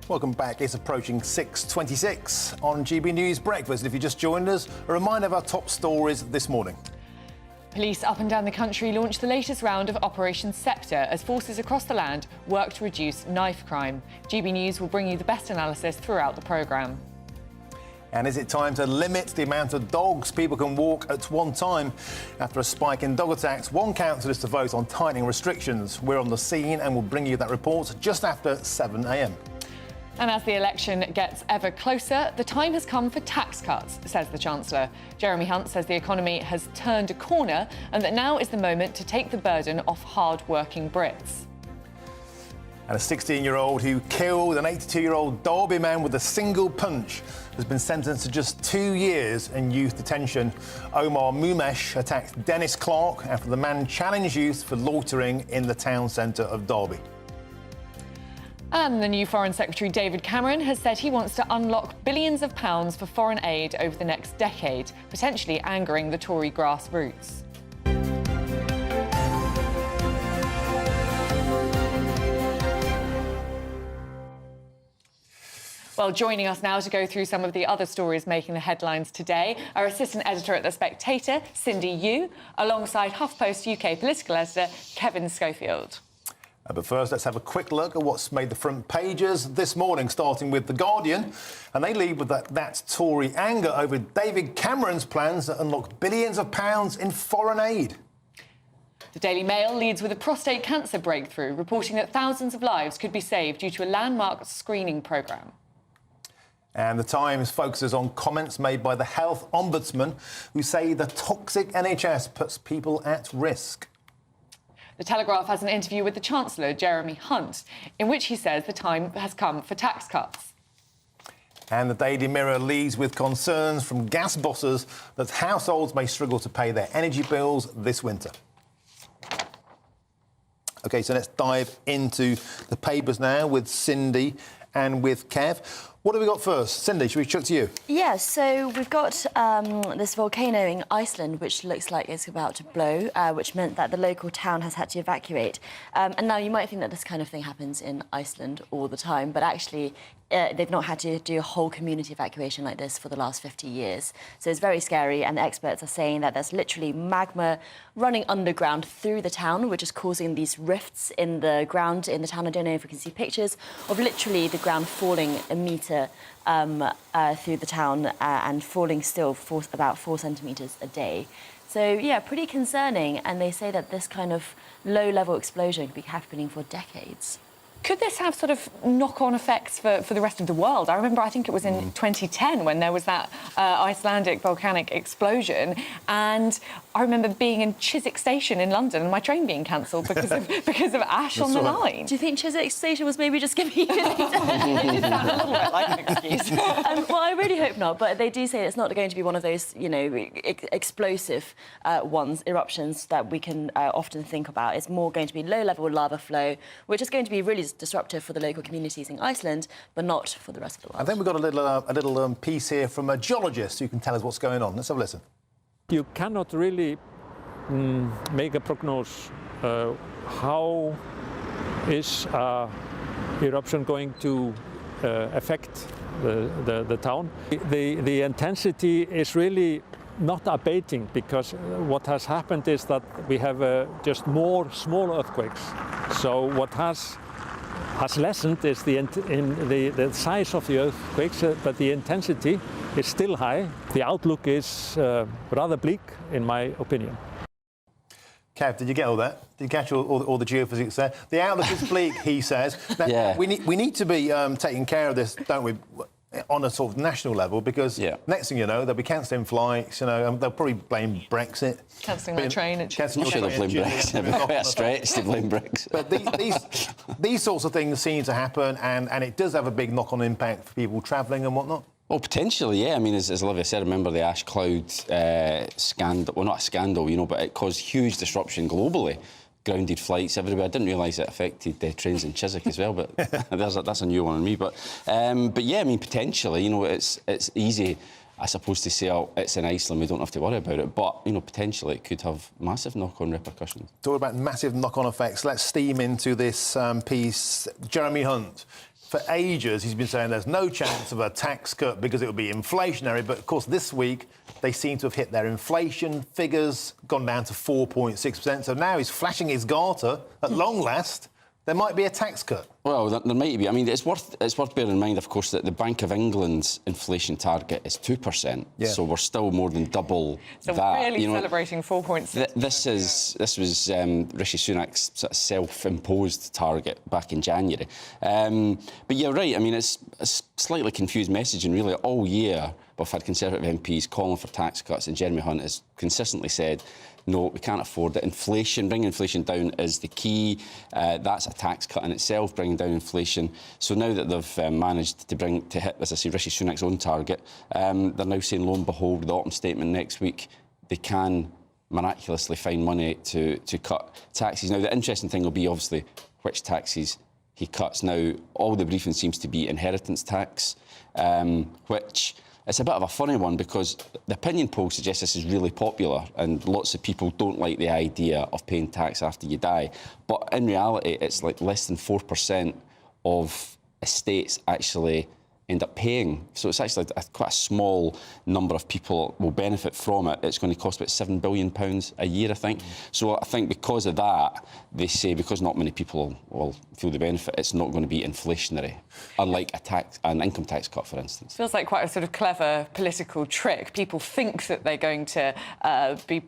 Welcome back. It's approaching 6:26 on GB News Breakfast. And if you just joined us, a reminder of our top stories this morning. Police up and down the country launched the latest round of Operation Sceptre as forces across the land work to reduce knife crime. GB News will bring you the best analysis throughout the programme. And is it time to limit the amount of dogs people can walk at one time? After a spike in dog attacks, one council is to vote on tightening restrictions. We're on the scene and we'll bring you that report just after 7 a.m. And as the election gets ever closer, the time has come for tax cuts, says the Chancellor. Jeremy Hunt says the economy has turned a corner and that now is the moment to take the burden off hard-working Brits. And a 16-year-old who killed an 82-year-old Derby man with a single punch has been sentenced to just 2 years in youth detention. Omar Mumesh attacked Dennis Clark after the man challenged youth for loitering in the town centre of Derby. And the new Foreign Secretary David Cameron has said he wants to unlock billions of pounds for foreign aid over the next decade, potentially angering the Tory grassroots. Well, joining us now to go through some of the other stories making the headlines today, our assistant editor at The Spectator, Cindy Yu, alongside HuffPost UK political editor Kevin Schofield. But first, let's have a quick look at what's made the front pages this morning, starting with The Guardian. And they lead with that Tory anger over David Cameron's plans that unlock billions of pounds in foreign aid. The Daily Mail leads with a prostate cancer breakthrough, reporting that thousands of lives could be saved due to a landmark screening programme. And The Times focuses on comments made by the Health Ombudsman, who say the toxic NHS puts people at risk. The Telegraph has an interview with the Chancellor, Jeremy Hunt, in which he says the time has come for tax cuts. And the Daily Mirror leads with concerns from gas bosses that households may struggle to pay their energy bills this winter. OK, so let's dive into the papers now with Cindy and with Kev. What have we got first? Cindy, should we chuck to you? Yeah, so we've got this volcano in Iceland, which looks like it's about to blow, which meant that the local town has had to evacuate. And now you might think that this kind of thing happens in Iceland all the time, but actually they've not had to do a whole community evacuation like this for the last 50 years. So it's very scary, and the experts are saying that there's literally magma running underground through the town, which is causing these rifts in the ground in the town. I don't know if we can see pictures of literally the ground falling a metre through the town and falling still for about 4 centimetres a day. So, yeah, pretty concerning. And they say that this kind of low-level explosion could be happening for decades. Could this have sort of knock-on effects for the rest of the world? I remember, I think it was in 2010 when there was that Icelandic volcanic explosion, and I remember being in Chiswick Station in London and my train being cancelled because of ash on the line. Do you think Chiswick Station was maybe just giving you It did sound a little bit like an excuse. Well, I really hope not, but they do say it's not going to be one of those, you know, explosive eruptions that we can often think about. It's more going to be low-level lava flow, which is going to be really disruptive for the local communities in Iceland, but not for the rest of the world. I think we've got a little piece here from a geologist who can tell us what's going on. Let's have a listen. You cannot really make a prognosis. How is eruption going to affect the town? The intensity is really not abating, because what has happened is that we have just more small earthquakes. So what has lessened is the size of the earthquakes, but the intensity is still high. The outlook is rather bleak, in my opinion. Kev, did you get all that? Did you catch all the geophysics there? The outlook is bleak, he says. Now, yeah. We need to be taking care of this, don't we, on a sort of national level, because next thing you know, they'll be cancelling flights, you know, and they'll probably blame Brexit. Cancelling that train. I'm sure they'll blame Brexit. It's quite a stretch to blame Brexit. But these sorts of things seem to happen, and it does have a big knock-on impact for people travelling and whatnot. Well, potentially, yeah. I mean, as Olivia said, remember the ash cloud scandal? Well, not a scandal, you know, but it caused huge disruption globally. Grounded flights everywhere. I didn't realise it affected trains in Chiswick as well, but that's a new one on me. But yeah, I mean, potentially, you know, it's easy, I suppose, to say, oh, it's in Iceland, we don't have to worry about it. But, you know, potentially it could have massive knock-on repercussions. Talk about massive knock-on effects. Let's steam into this piece. Jeremy Hunt For ages, he's been saying there's no chance of a tax cut because it would be inflationary. But, of course, this week, they seem to have hit their inflation figures, gone down to 4.6%. So now he's flashing his garter. At long last, there might be a tax cut. Well, there might be. I mean, it's worth bearing in mind, of course, that the Bank of England's inflation target is 2%. Yeah. So we're still more than double so that. Really celebrating 4.6%. This was Rishi Sunak's sort of self-imposed target back in January. But you're right. I mean, it's a slightly confused messaging, really. All year, we've had Conservative MPs calling for tax cuts, and Jeremy Hunt has consistently said, no, we can't afford it. Inflation, bringing inflation down is the key. That's a tax cut in itself, bringing down inflation. So now that they've managed to hit, as I say, Rishi Sunak's own target, they're now saying, lo and behold, with the autumn statement next week, they can miraculously find money to cut taxes. Now, the interesting thing will be, obviously, which taxes he cuts. Now, all the briefing seems to be inheritance tax, which... It's a bit of a funny one because the opinion poll suggests this is really popular and lots of people don't like the idea of paying tax after you die. But in reality, it's like less than 4% of estates actually end up paying. So it's actually quite a small number of people will benefit from it. It's going to cost about £7 billion a year, I think. So I think because of that, they say because not many people will feel the benefit, it's not going to be inflationary, unlike an income tax cut, for instance. Feels like quite a sort of clever political trick. People think that they're going to be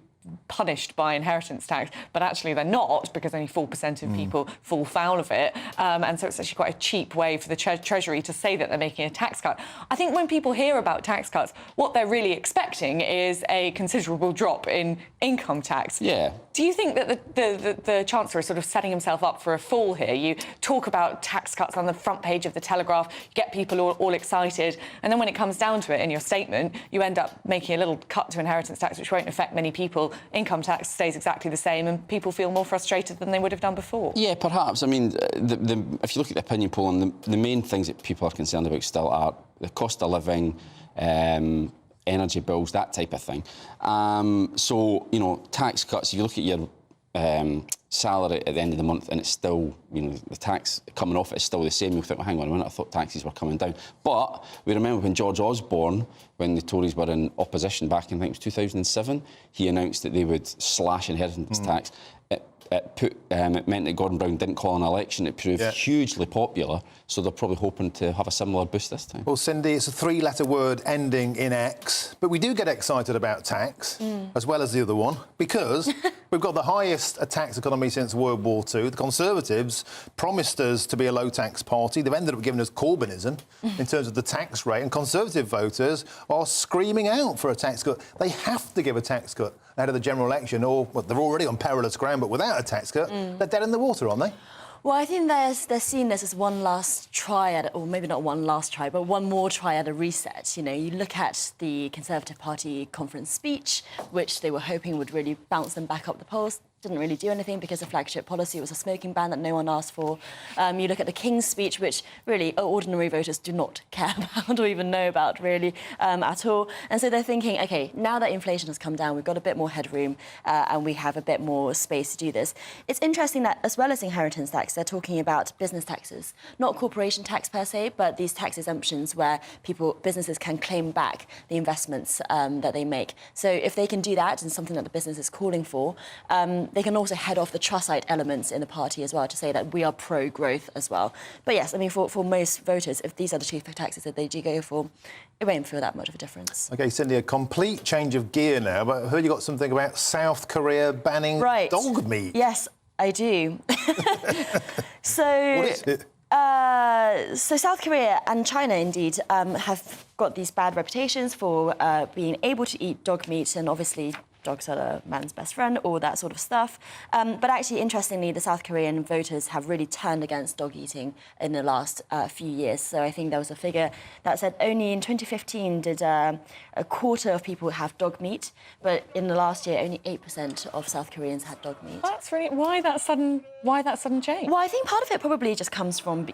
punished by inheritance tax, but actually they're not, because only 4% of people fall foul of it. And so it's actually quite a cheap way for the Treasury to say that they're making a tax cut. I think when people hear about tax cuts, what they're really expecting is a considerable drop in income tax. Yeah. Do you think that the Chancellor is sort of setting himself up for a fall here? You talk about tax cuts on the front page of the Telegraph, you get people all excited, and then when it comes down to it in your statement, you end up making a little cut to inheritance tax, which won't affect many people. Income tax stays exactly the same, and people feel more frustrated than they would have done before. Yeah, perhaps. I mean, if you look at the opinion poll, and the main things that people are concerned about still are the cost of living, energy bills, that type of thing. So, you know, tax cuts, if you look at your salary at the end of the month and it's still, you know, the tax coming off is still the same, you'll think, well, hang on a minute, I thought taxes were coming down. But we remember when George Osborne, when the Tories were in opposition back in, I think it was 2007, he announced that they would slash inheritance tax. It meant that Gordon Brown didn't call an election. It proved hugely popular, so they're probably hoping to have a similar boost this time. Well, Cindy, it's a three-letter word ending in X, but we do get excited about tax, as well as the other one, because we've got the highest tax economy since World War II. The Conservatives promised us to be a low-tax party. They've ended up giving us Corbynism in terms of the tax rate, and Conservative voters are screaming out for a tax cut. They have to give a tax cut ahead of the general election, or well, they're already on perilous ground, but without a tax cut, they're dead in the water, aren't they? Well, I think they're seeing this as one last try at, or maybe not one last try, but one more try at a reset. You know, you look at the Conservative Party conference speech, which they were hoping would really bounce them back up the polls. Didn't really do anything because the flagship policy was a smoking ban that no one asked for. You look at the King's speech, which really ordinary voters do not care about or even know about really at all. And so they're thinking, OK, now that inflation has come down, we've got a bit more headroom and we have a bit more space to do this. It's interesting that as well as inheritance tax, they're talking about business taxes, not corporation tax per se, but these tax exemptions where businesses can claim back the investments that they make. So if they can do that, and something that the business is calling for, they can also head off the Trussite elements in the party as well to say that we are pro-growth as well. But yes, I mean, for most voters, if these are the two taxes that they do go for, it won't feel that much of a difference. OK, Cindy, a complete change of gear now, but I heard you got something about South Korea banning dog meat. Yes, I do. So... What is it? So South Korea and China, indeed, have got these bad reputations for being able to eat dog meat, and obviously dogs are a man's best friend, all that sort of stuff. But actually, interestingly, the South Korean voters have really turned against dog eating in the last few years. So I think there was a figure that said only in 2015 did a quarter of people have dog meat, but in the last year, only 8% of South Koreans had dog meat. That's really... Why that sudden change? Well, I think part of it probably just comes from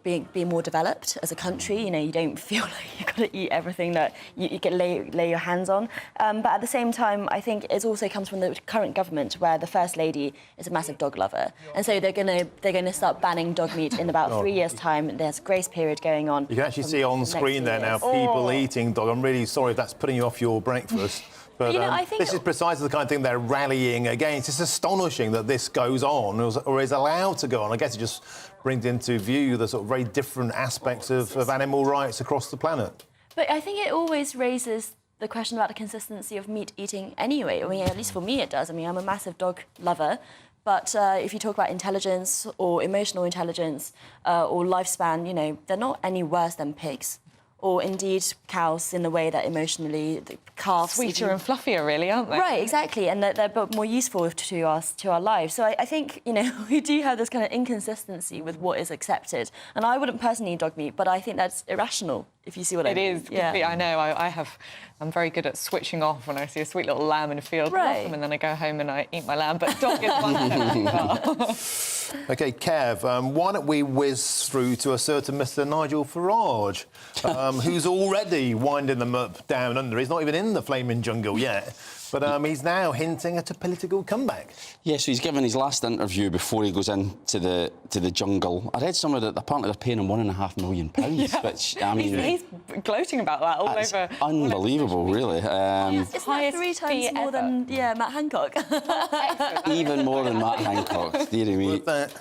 being more developed as a country. You know, you don't feel like you've got to eat everything that you can lay your hands on. But at the same time, I think think it also comes from the current government, where the First Lady is a massive dog lover. And so they're going to start banning dog meat in about 3 years' time. There's a grace period going on. You can actually see on screen there now people eating dog. I'm really sorry if that's putting you off your breakfast. But I think this is precisely the kind of thing they're rallying against. It's astonishing that this goes on or is allowed to go on. I guess it just brings into view the sort of very different aspects of animal rights across the planet. But I think it always raises the question about the consistency of meat eating anyway. I mean, at least for me it does. I mean, I'm a massive dog lover. But if you talk about intelligence or emotional intelligence or lifespan, you know, they're not any worse than pigs. Or indeed cows in the way that emotionally, the calves... Sweeter and fluffier, really, aren't they? Right, exactly, and they're more useful to our lives. So I think, you know, we do have this kind of inconsistency with what is accepted. And I wouldn't personally eat dog meat, but I think that's irrational, if you see what I mean. It is. Yeah. I know. I'm very good at switching off when I see a sweet little lamb in a field. Right. And then I go home and I eat my lamb. But dog is one. OK, Kev, why don't we whiz through to a certain Mr Nigel Farage, who's already winding them up down under. He's not even in the flaming jungle yet, but he's now hinting at a political comeback. Yeah, so he's given his last interview before he goes into the jungle. I read somewhere that apparently they're paying him £1.5 million, which, I mean... He's gloating about that all over... unbelievable, really. Isn't that 3 times more than, Matt Hancock? Even more than Matt Hancock, dearie me. But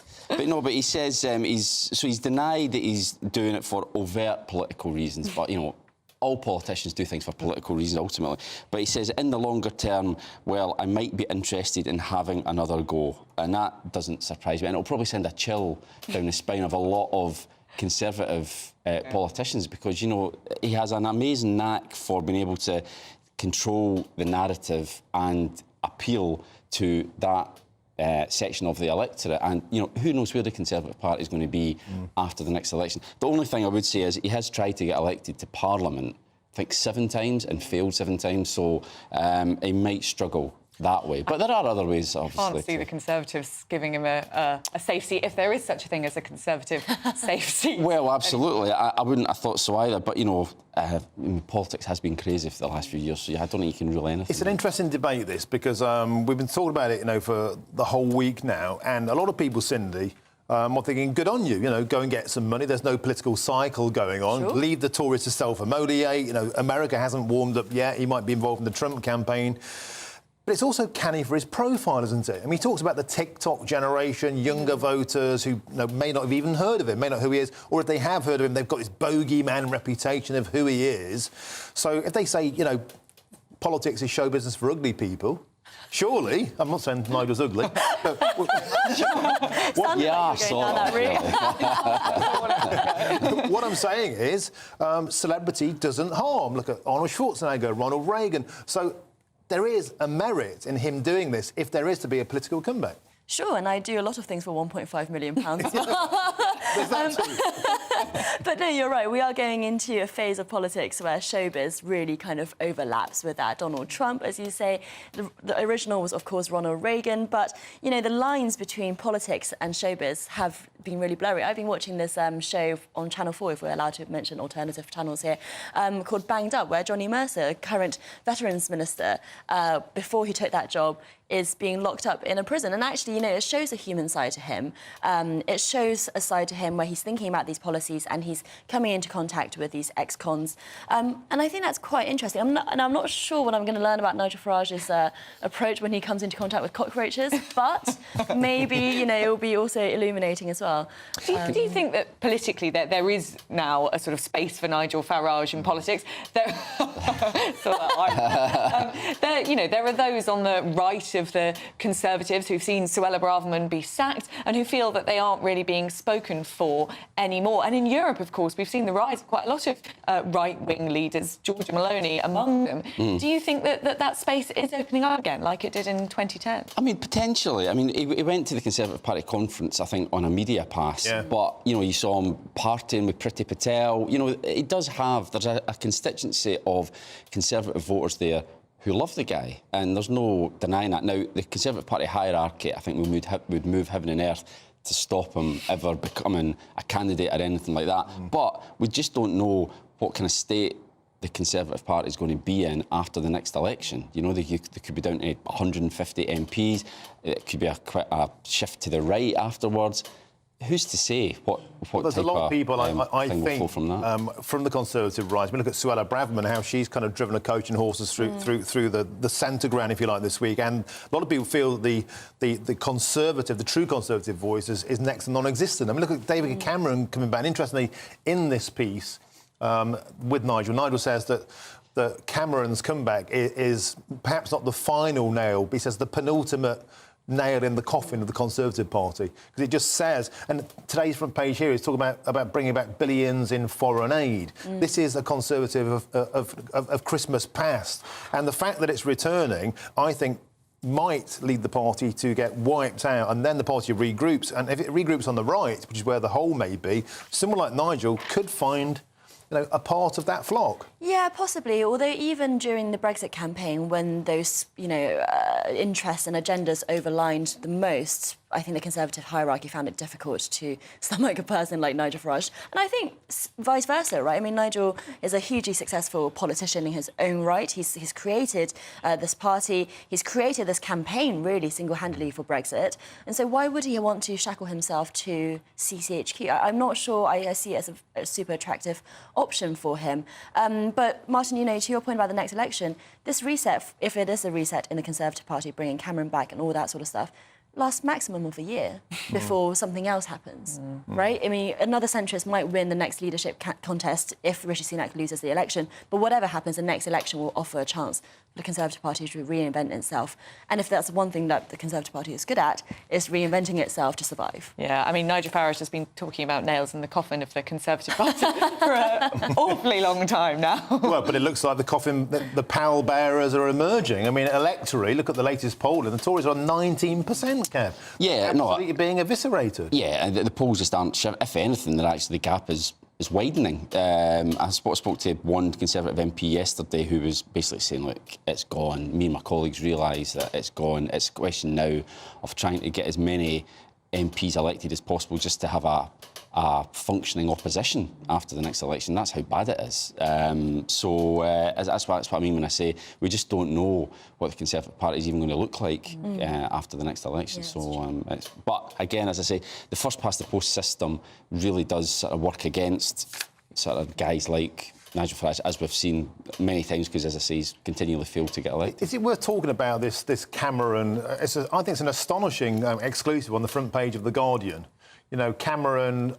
he says he's denied that he's doing it for overt political reasons, but, you know, all politicians do things for political reasons, ultimately. But he says, in the longer term, well, I might be interested in having another go. And that doesn't surprise me. And it'll probably send a chill down the spine of a lot of Conservative politicians, because, you know, he has an amazing knack for being able to control the narrative and appeal to that section of the electorate. And, you know, who knows where the Conservative Party is going to be after the next election. The only thing I would say is he has tried to get elected to Parliament, I think 7 times, and failed 7 times, so he might struggle that way. But there are other ways, obviously. I can't see the Conservatives giving him a safe seat, if there is such a thing as a Conservative safe seat. Well, absolutely. I wouldn't have thought so either. But, you know, politics has been crazy for the last few years, so I don't think you can rule anything. It's an interesting debate, this, because we've been talking about it, you know, for the whole week now, and a lot of people, Cindy, are thinking, good on you, you know, go and get some money. There's no political cycle going on. Sure. Leave the Tories to self-immolate. You know, America hasn't warmed up yet. He might be involved in the Trump campaign. But it's also canny for his profile, isn't it? I mean, he talks about the TikTok generation, younger voters who may not have even heard of him, may not know who he is, or if they have heard of him, they've got this bogeyman reputation of who he is. So if they say, you know, politics is show business for ugly people, surely, I'm not saying Nigel's ugly, but... What I'm saying is, celebrity doesn't harm. Look at Arnold Schwarzenegger, Ronald Reagan. So there is a merit in him doing this if there is to be a political comeback. Sure, and I do a lot of things for £1.5 million. But no, you're right. We are going into a phase of politics where showbiz really kind of overlaps with that. Donald Trump, as you say, the original was, of course, Ronald Reagan. But, you know, the lines between politics and showbiz have been really blurry. I've been watching this show on Channel 4, if we're allowed to mention alternative channels here, called Banged Up, where Johnny Mercer, current Veterans Minister, before he took that job, is being locked up in a prison. And actually, you know, it shows a human side to him. It shows a side to him where he's thinking about these policies and he's coming into contact with these ex-cons. And I think that's quite interesting. I'm not sure what I'm going to learn about Nigel Farage's approach when he comes into contact with cockroaches, but maybe, you know, it will be also illuminating as well. Do you think that politically there is now a sort of space for Nigel Farage in politics? There are those on the right of the Conservatives who've seen Suella Braverman be sacked and who feel that they aren't really being spoken for anymore. And in Europe, of course, we've seen the rise of quite a lot of right-wing leaders, Giorgia Meloni among them. Do you think that space is opening up again, like it did in 2010? I mean, potentially. I mean, he went to the Conservative Party conference, I think, on a media pass. Yeah. But, you know, you saw him partying with Priti Patel. You know, he does have... There's a constituency of Conservative voters there who love the guy, and there's no denying that. Now, the Conservative Party hierarchy, I think, would move heaven and earth to stop him ever becoming a candidate or anything like that. But we just don't know what kind of state the Conservative Party is going to be in after the next election. You know, they could be down to 150 MPs. It could be a shift to the right afterwards. Who's to say what There's a lot of people, I thing will think, flow from that? From the Conservative right. We look at Suella Braverman, how she's kind of driven a coach and horses through the centre ground, if you like, this week. And a lot of people feel the Conservative, the true Conservative voice is next to non-existent. I mean, look at David Cameron coming back. Interestingly, in this piece with Nigel, Nigel says that Cameron's comeback is perhaps not the final nail, but he says the penultimate nail in the coffin of the Conservative Party, because it just says, and today's front page here is talking about bringing back billions in foreign aid. This is a Conservative of Christmas past, and the fact that it's returning, I think, might lead the party to get wiped out, and then the party regroups, and if it regroups on the right, which is where the hole may be, someone like Nigel could find, you know, a part of that flock. Yeah, possibly. Although even during the Brexit campaign, when those, interests and agendas overlined the most, I think the Conservative hierarchy found it difficult to stomach a person like Nigel Farage. And I think vice versa, right? I mean, Nigel is a hugely successful politician in his own right. He's created this party. He's created this campaign, really, single-handedly for Brexit. And so why would he want to shackle himself to CCHQ? I'm not sure I see it as a super attractive option for him. But, Martin, to your point about the next election, this reset, if it is a reset in the Conservative Party, bringing Cameron back and all that sort of stuff, lasts maximum of a year before something else happens, right? I mean, another centrist might win the next leadership contest if Rishi Sunak loses the election, but whatever happens, the next election will offer a chance for the Conservative Party to reinvent itself. And if that's one thing that the Conservative Party is good at, is reinventing itself to survive. Yeah, I mean, Nigel Farage has been talking about nails in the coffin of the Conservative Party for an awfully long time now. Well, but it looks like the coffin, the pall bearers are emerging. I mean, electorally, look at the latest poll, and the Tories are on 19%, Kev. Yeah, absolutely being eviscerated. Yeah, and the polls just aren't. If anything, the gap is widening. I spoke to one Conservative MP yesterday who was basically saying, look, it's gone. Me and my colleagues realise that it's gone. It's a question now of trying to get as many MPs elected as possible just to have a functioning opposition after the next election. That's how bad it is. That's what I mean when I say we just don't know what the Conservative Party is even going to look like after the next election. Yeah, But again, as I say, the first past the post system really does sort of work against sort of guys like Nigel Farage, as we've seen many times, because, as I say, he's continually failed to get elected. Is it worth talking about this Cameron? I think it's an astonishing exclusive on the front page of The Guardian. Cameron,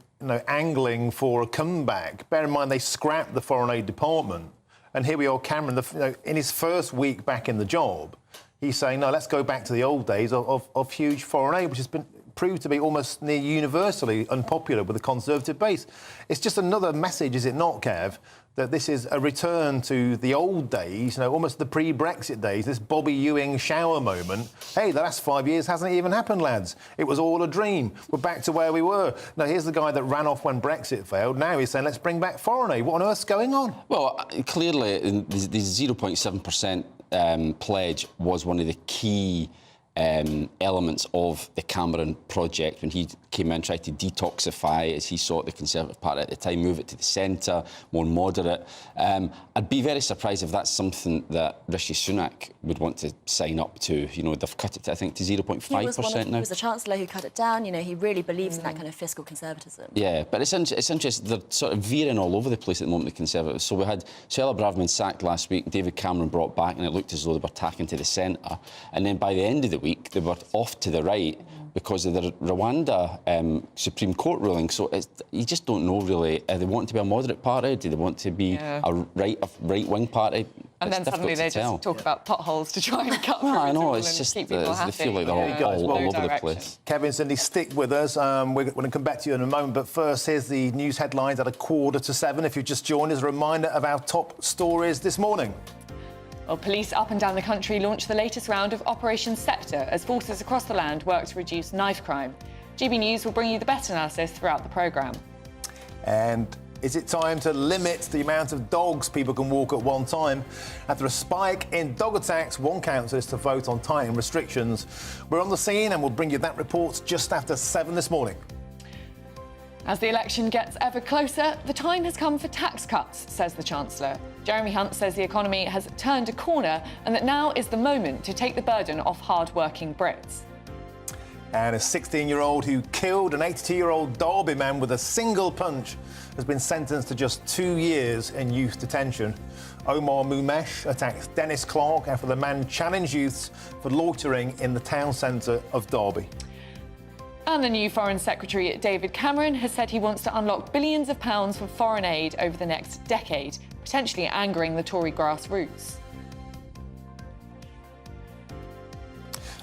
angling for a comeback. Bear in mind, they scrapped the Foreign Aid Department. And here we are, Cameron, in his first week back in the job, he's saying, no, let's go back to the old days of huge foreign aid, which has been proved to be almost near universally unpopular with the Conservative base. It's just another message, is it not, Kev, that this is a return to the old days, almost the pre-Brexit days, this Bobby Ewing shower moment. Hey, the last 5 years hasn't even happened, lads. It was all a dream. We're back to where we were. Now, here's the guy that ran off when Brexit failed. Now he's saying, let's bring back foreign aid. What on earth's going on? Well, clearly, the 0.7% pledge was one of the key elements of the Cameron project when he came in, tried to detoxify, as he saw it, the Conservative Party at the time, move it to the centre, more moderate. I'd be very surprised if that's something that Rishi Sunak would want to sign up to. They've cut it, I think, to 0.5% now. He was the Chancellor who cut it down. He really believes in that kind of fiscal conservatism. Yeah, but it's interesting. They're sort of veering all over the place at the moment, the Conservatives. So we had Suella Braverman sacked last week, David Cameron brought back, and it looked as though they were tacking to the centre. And then by the end of the week, they were off to the right because of the Rwanda Supreme Court ruling. So you just don't know, really. They want to be a moderate party? Do they want to be a right-wing party? And then suddenly they just talk about potholes to try and cut through. I know, it's just keep people happy. They feel like they're all over the place. Kevin, Cindy, stick with us. We're going to come back to you in a moment. But first, here's the news headlines at 6:45. If you've just joined us, a reminder of our top stories this morning. Well, police up and down the country launched the latest round of Operation Sceptre as forces across the land work to reduce knife crime. GBNEWS will bring you the best analysis throughout the programme. And is it time to limit the amount of dogs people can walk at one time? After a spike in dog attacks, one council is to vote on tightening restrictions. We're on the scene and we'll bring you that report just after 7 this morning. As the election gets ever closer, the time has come for tax cuts, says the Chancellor. Jeremy Hunt says the economy has turned a corner and that now is the moment to take the burden off hard-working Brits. And a 16-year-old who killed an 82-year-old Derby man with a single punch has been sentenced to just 2 years in youth detention. Omar Moumesh attacked Dennis Clark after the man challenged youths for loitering in the town centre of Derby. And the new Foreign Secretary, David Cameron, has said he wants to unlock billions of pounds for foreign aid over the next decade, potentially angering the Tory grassroots.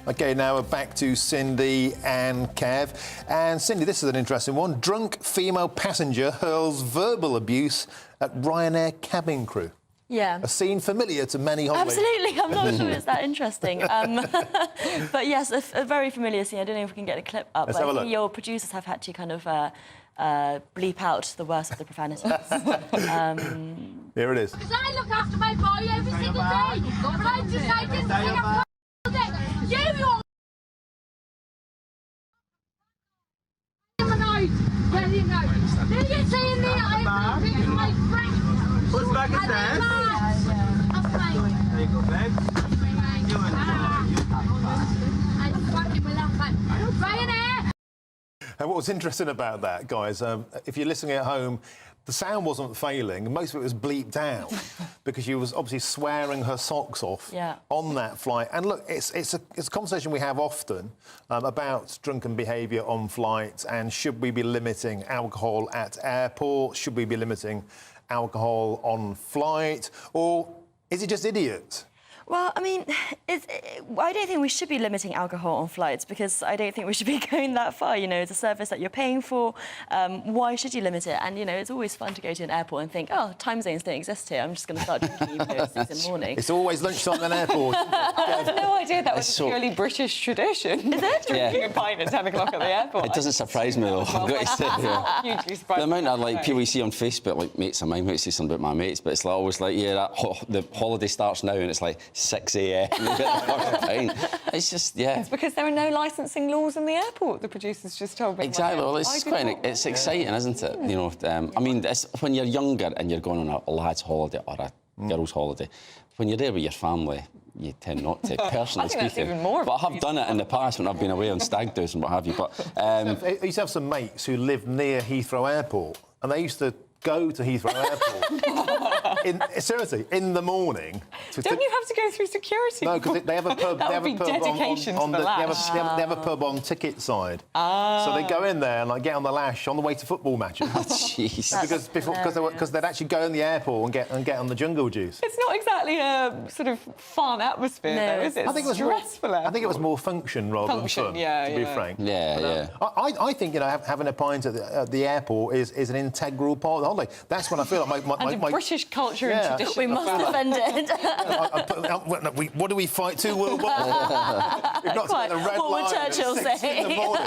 OK, now we're back to Cindy and Kev. And Cindy, this is an interesting one. Drunk female passenger hurls verbal abuse at Ryanair cabin crew. Yeah. A scene familiar to many holidays. Absolutely. I'm not sure it's that interesting. But yes, a very familiar scene. I don't know if we can get a clip up. Let's but have a I think look. your producers have had to kind of bleep out the worst of the profanities. Here it is. Because I look after my boy every single day. But I decided to take a you all very annoyed. Then you're saying that I'm picking my friend. What's back in there? There you go, babe. I'm fucking with that man. Ryanair! And what was interesting about that, guys, if you're listening at home, the sound wasn't failing. Most of it was bleeped out because she was obviously swearing her socks off on that flight. And look, it's a conversation we have often about drunken behaviour on flights and should we be limiting alcohol at airports? Should we be limiting alcohol on flight? Or is it just idiots? Well, I mean, I don't think we should be limiting alcohol on flights because I don't think we should be going that far. You know, it's a service that you're paying for. Why should you limit it? And, you know, it's always fun to go to an airport and think, oh, time zones don't exist here. I'm just going to start drinking even though it's 6 in the morning. It's always lunchtime at an airport. I had no idea that was a purely British tradition. Is it? Drinking a pint at 10 o'clock at the airport. It doesn't surprise me, though, I've got to say. Yeah. Hugely surprised. The amount of like people you see on Facebook, like mates of mine, might say something about my mates, but it's like, always like, yeah, the holiday starts now and it's like 6 a.m. It's just, yeah. It's because there are no licensing laws in the airport, the producers just told me. Exactly. Well, it's exciting, isn't it? You know, I mean, it's, when you're younger and you're going on a lad's holiday or a girl's holiday, when you're there with your family, you tend not to, personally speaking. That's even more but I have done it in the past when I've been away on stag do's and what have you. But I used to have some mates who lived near Heathrow Airport, and they used to go to Heathrow Airport seriously in the morning. Don't you have to go through security? No, because they have a pub. They have a pub on the, they have a pub on ticket side. So they go in there and like get on the lash on the way to football matches. Jeez. Because they'd actually go in the airport and get on the jungle juice. It's not exactly a sort of fun atmosphere, though, is it? I think it was stressful. I think it was more function rather than fun. To be frank. Yeah. I think, you know, having a pint at the airport is an integral part of the holiday. That's when I feel like my British culture and tradition. We must defend it. what do we fight to? World War? We've got Quite. the red What would line Churchill at 6 say? in the morning.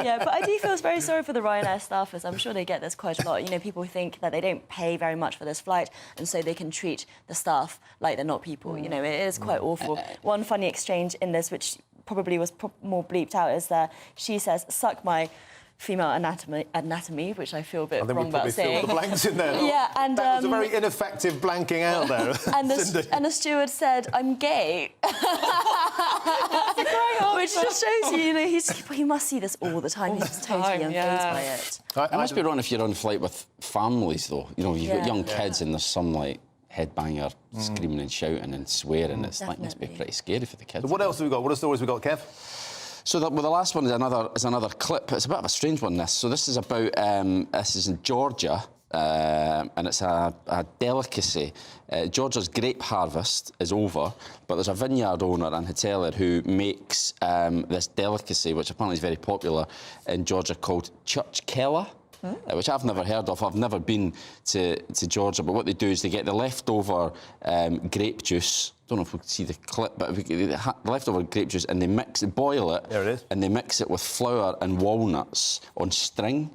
Yeah, but I do feel very sorry for the Ryanair staffers. I'm sure they get this quite a lot. You know, people think that they don't pay very much for this flight, and so they can treat the staff like they're not people. You know, it is quite awful. One funny exchange in this, which probably was more bleeped out, is that she says, "Suck my female anatomy," which I feel a bit wrong about saying. Filled the blanks in there. Yeah, and that was a very ineffective blanking out there. and the steward said, "I'm gay," which just shows you, you know, he must see this all the time. He's just totally unfazed by it. It must be wrong if you're on flight with families, though. You know, you've got young kids and there's some like headbanger screaming and shouting and swearing. It's like must be pretty scary for the kids. So what else have we got? What are stories we got, Kev? So the last one is another clip. It's a bit of a strange one, this. So this is about, this is in Georgia, and it's a delicacy. Georgia's grape harvest is over, but there's a vineyard owner and hotelier who makes this delicacy, which apparently is very popular in Georgia, called churchkella. Which I've never heard of. I've never been to Georgia, but what they do is they get the leftover grape juice. Don't know if we can see the clip, but the leftover grape juice, and they boil it. There it is. And they mix it with flour and walnuts on string,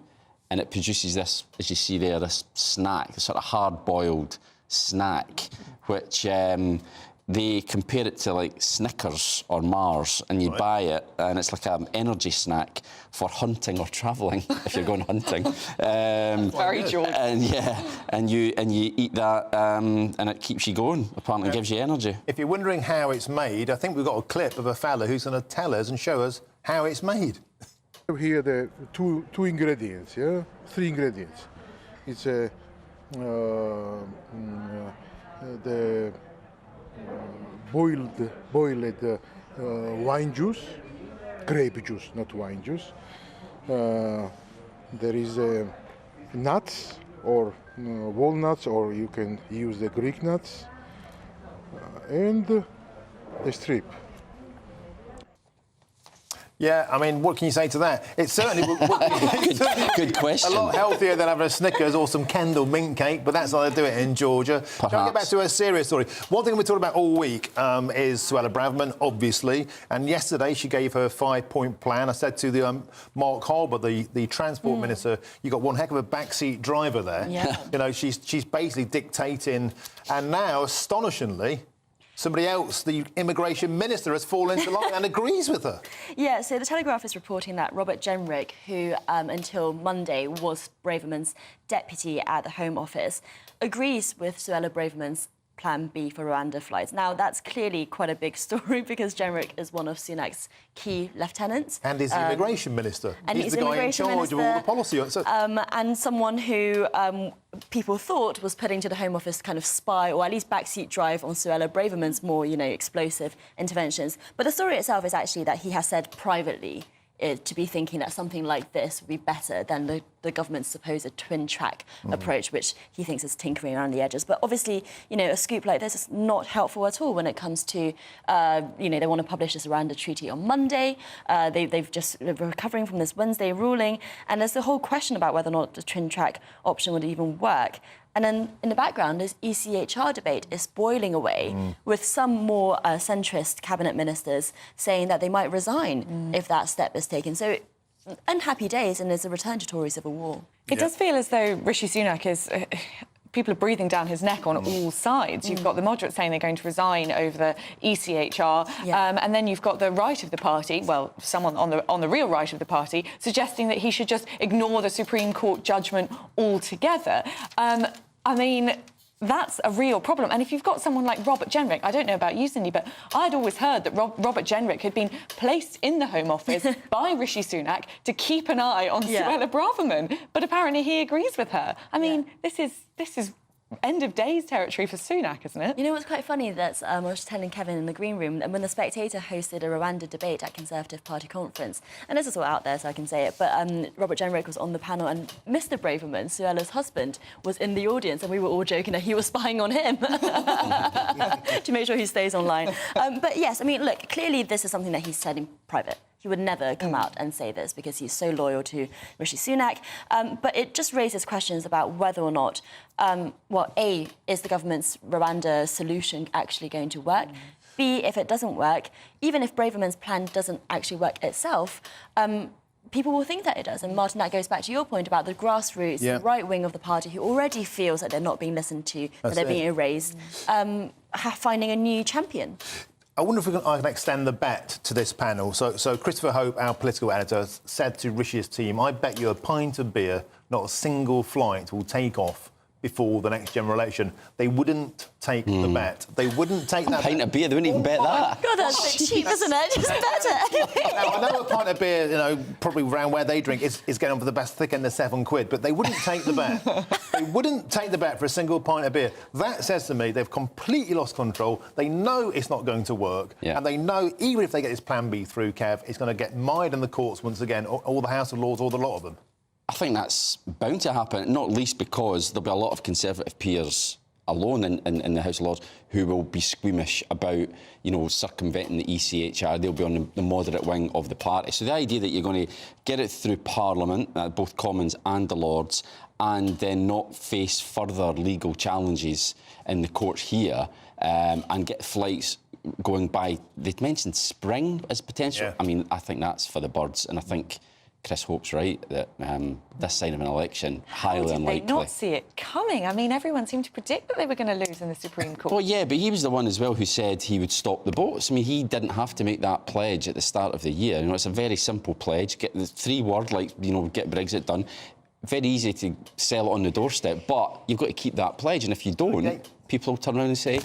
and it produces this, as you see there, this snack, this sort of hard-boiled snack, which they compare it to like Snickers or Mars, and you buy it, and it's like an energy snack for hunting or travelling if you're going hunting. Very George. And yeah, and you eat that, and it keeps you going. Apparently, gives you energy. If you're wondering how it's made, I think we've got a clip of a fella who's going to tell us and show us how it's made. Here the two ingredients, yeah, 3 ingredients. It's the boiled wine juice, grape juice, not wine juice. There is nuts or walnuts, or you can use the Greek nuts, and the strip. Yeah, I mean, what can you say to that? It's certainly Good question. a lot healthier than having a Snickers or some Kendal mint cake, but that's how they do it in Georgia. Shall we get back to a serious story? One thing we're talking about all week is Suella Braverman, obviously, and yesterday she gave her 5-point plan. I said to the Mark Harbour, the Transport Minister, you got one heck of a backseat driver there. Yeah. You know, she's basically dictating, and now, astonishingly, somebody else, the Immigration Minister, has fallen into line and agrees with her. Yeah, so the Telegraph is reporting that Robert Jenrick, who until Monday was Braverman's deputy at the Home Office, agrees with Suella Braverman's Plan B for Rwanda flights. Now, that's clearly quite a big story because Jenrick is one of Sunak's key lieutenants. And he's the Immigration Minister. And he's the guy in charge of all the policy. So, and someone who people thought was putting to the Home Office kind of spy or at least backseat drive on Suella Braverman's more, explosive interventions. But the story itself is actually that he has said privately to be thinking that something like this would be better than the government's supposed twin-track approach, which he thinks is tinkering around the edges. But obviously, a scoop like this is not helpful at all when it comes to, they want to publish this Rwanda treaty on Monday. They've just recovering from this Wednesday ruling, and there's the whole question about whether or not the twin-track option would even work. And then in the background, this ECHR debate is boiling away with some more centrist cabinet ministers saying that they might resign if that step is taken. So unhappy days, and there's a return to Tory civil war. It does feel as though Rishi Sunak is... people are breathing down his neck on all sides. You've got the moderates saying they're going to resign over the ECHR, and then you've got the right of the party, well, someone on the real right of the party, suggesting that he should just ignore the Supreme Court judgment altogether. I mean, that's a real problem. And if you've got someone like Robert Jenrick, I don't know about you, Cindy, but I'd always heard that Robert Jenrick had been placed in the Home Office by Rishi Sunak to keep an eye on Suella Braverman. But apparently he agrees with her. I mean, this is end of days territory for Sunak, isn't it? You know what's quite funny? That I was telling Kevin in the green room, and when The Spectator hosted a Rwanda debate at Conservative Party conference, and this is all out there so I can say it, but Robert Jenrick was on the panel, and Mr. Braverman, Suella's husband, was in the audience, and we were all joking that he was spying on him to make sure he stays online. But yes, I mean, look, clearly this is something that he's said in private. He would never come out and say this because he's so loyal to Rishi Sunak. But it just raises questions about whether or not, A, is the government's Rwanda solution actually going to work? B, if it doesn't work, even if Braverman's plan doesn't actually work itself, people will think that it does. And Martin, that goes back to your point about the grassroots, the right wing of the party, who already feels that they're not being listened to, that they're being erased, finding a new champion. I wonder if I can extend the bet to this panel. So Christopher Hope, our political editor, said to Rishi's team, I bet you a pint of beer, not a single flight will take off before the next general election. They wouldn't take the bet. They wouldn't take that pint of beer, they wouldn't even bet that. God, that's a bit cheap, isn't it? Just better. Now, I know a pint of beer, probably around where they drink, is getting on for the best thick end of £7, but they wouldn't take the bet. They wouldn't take the bet for a single pint of beer. That says to me they've completely lost control. They know it's not going to work, and they know even if they get this Plan B through, Kev, it's going to get mired in the courts once again, all the House of Lords, all the lot of them. I think that's bound to happen, not least because there'll be a lot of Conservative peers alone in the House of Lords who will be squeamish about, circumventing the ECHR. They'll be on the moderate wing of the party. So the idea that you're going to get it through Parliament, both Commons and the Lords, and then not face further legal challenges in the courts here, and get flights going by, they'd mentioned spring as potential. I mean, I think that's for the birds, and I think Chris Hope's right, that this sign of an election, highly unlikely. Did they not see it coming? I mean, everyone seemed to predict that they were going to lose in the Supreme Court. Well, yeah, but he was the one as well who said he would stop the boats. I mean, he didn't have to make that pledge at the start of the year. You know, it's a very simple pledge. Get the 3 word, like, you know, get Brexit done. Very easy to sell it on the doorstep, but you've got to keep that pledge. And if you don't, people will turn around and say,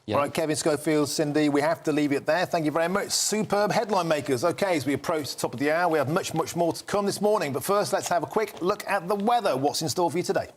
yeah. Right, Kevin, Schofield, Cindy, we have to leave it there. Thank you very much. Superb headline makers. OK, as we approach the top of the hour, we have much, much more to come this morning. But first, let's have a quick look at the weather. What's in store for you today?